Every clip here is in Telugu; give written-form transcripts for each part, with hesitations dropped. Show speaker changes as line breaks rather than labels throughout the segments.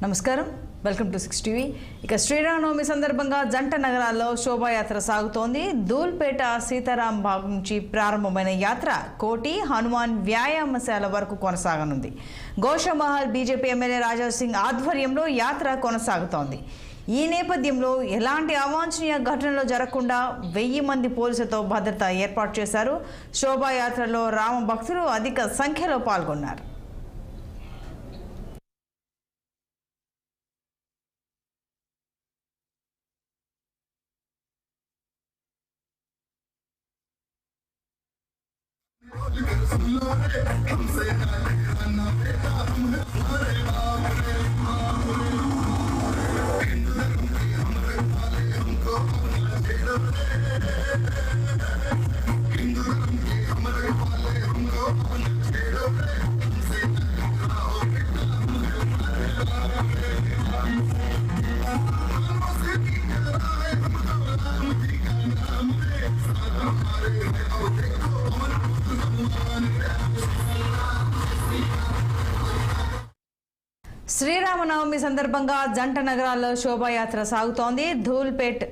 నమస్కారం, వెల్కమ్ టు 6 టీవీ. ఇక శ్రీరామనవమి సందర్భంగా జంట నగరాల్లో శోభాయాత్ర సాగుతోంది. ధూల్పేట సీతారాం బాగ్ నుంచి ప్రారంభమైన యాత్ర కోటి హనుమాన్ వ్యాయామశాల వరకు కొనసాగనుంది. గోషమహల్ బీజేపీ ఎమ్మెల్యే రాజా సింగ్ ఆధ్వర్యంలో యాత్ర కొనసాగుతోంది. ఈ నేపథ్యంలో ఎలాంటి అవాంఛనీయ ఘటనలు జరగకుండా 1000 మంది పోలీసులతో భద్రత ఏర్పాటు చేశారు. శోభాయాత్రలో రామ భక్తులు అధిక సంఖ్యలో పాల్గొన్నారు. శ్రీరామనవమి సందర్భంగా జంట నగరాల్లో శోభాయాత్ర సాగుతోంది. ధూల్పేట్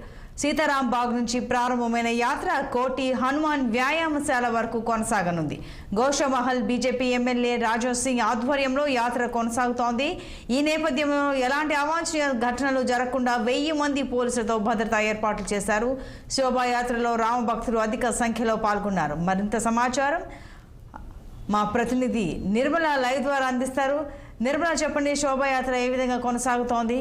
సీతారాం బాగ్ నుంచి ప్రారంభమైన యాత్ర కోటి హనుమాన్ వ్యాయామశాల వరకు కొనసాగనుంది. గోషమహల్ బీజేపీ ఎమ్మెల్యే రాజా సింగ్ ఆధ్వర్యంలో యాత్ర కొనసాగుతోంది. ఈ నేపథ్యంలో ఎలాంటి అవాంఛనీయ ఘటనలు జరగకుండా 1000 మంది పోలీసులతో భద్రతా ఏర్పాట్లు చేశారు. శోభాయాత్రలో రామ భక్తులు అధిక సంఖ్యలో పాల్గొన్నారు. మరింత సమాచారం మా ప్రతినిధి నిర్మల లైవ్ ద్వారా అందిస్తారు. నిర్మల, చెప్పండి, శోభాయాత్ర ఏ విధంగా కొనసాగుతోంది?